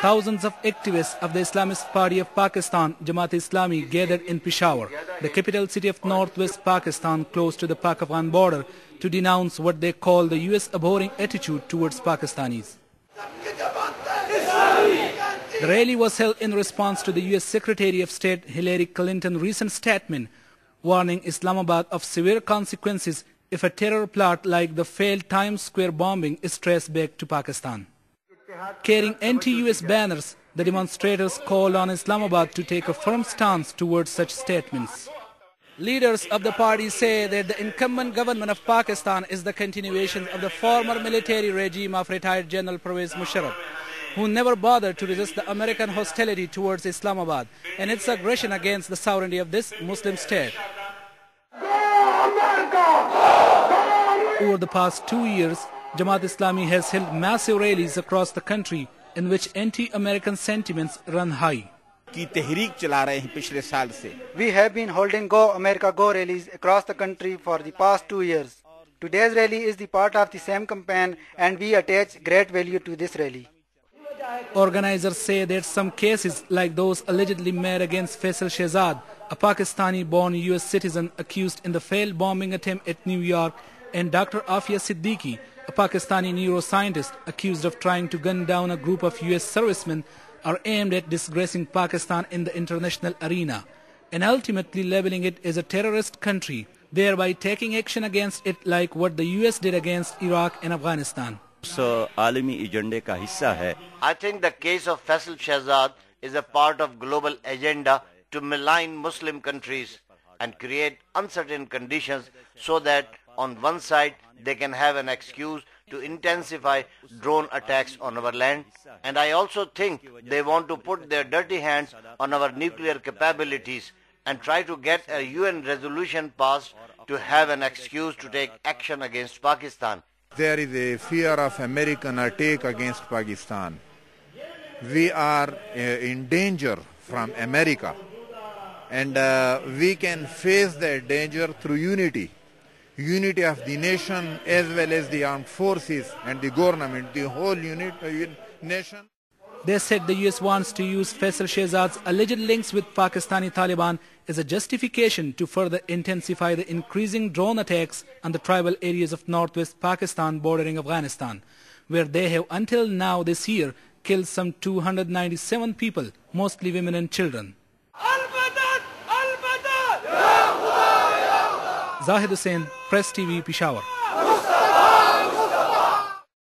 Thousands of activists of the Islamist Party of Pakistan, Jamaat-e-Islami, gathered in Peshawar, the capital city of northwest Pakistan, close to the Pak-Afghan border, to denounce what they call the US abhorring attitude towards Pakistanis. The rally was held in response to the US Secretary of State Hillary Clinton's recent statement warning Islamabad of severe consequences if a terror plot like the failed Times Square bombing is traced back to Pakistan. Carrying anti-US banners, the demonstrators called on Islamabad to take a firm stance towards such statements. Leaders of the party say that the incumbent government of Pakistan is the continuation of the former military regime of retired General Pervez Musharraf, who never bothered to resist the American hostility towards Islamabad and its aggression against the sovereignty of this Muslim state. Over the past 2 years, Jamaat-e-Islami has held massive rallies across the country in which anti-American sentiments run high. We have been holding Go America Go rallies across the country for the past 2 years. Today's rally is the part of the same campaign and we attach great value to this rally. Organizers say that some cases like those allegedly made against Faisal Shehzad, a Pakistani-born US citizen accused in the failed bombing attempt at New York, and Dr. Afia Siddiqui, a Pakistani neuroscientist accused of trying to gun down a group of US servicemen, are aimed at disgracing Pakistan in the international arena and ultimately labeling it as a terrorist country, thereby taking action against it like what the US did against Iraq and Afghanistan. I think the case of Faisal Shehzad is a part of global agenda to malign Muslim countries and create uncertain conditions so that on one side they can have an excuse to intensify drone attacks on our land, and I also think they want to put their dirty hands on our nuclear capabilities and try to get a UN resolution passed to have an excuse to take action against Pakistan. There is a fear of American attack against Pakistan. We are in danger from America, and we can face that danger through unity. Unity of the nation as well as the armed forces and the government, the whole nation. They said the US wants to use Faisal Shehzad's alleged links with Pakistani Taliban as a justification to further intensify the increasing drone attacks on the tribal areas of northwest Pakistan bordering Afghanistan, where they have until now this year killed some 297 people, mostly women and children. Zahid Hussain, Press TV, Peshawar.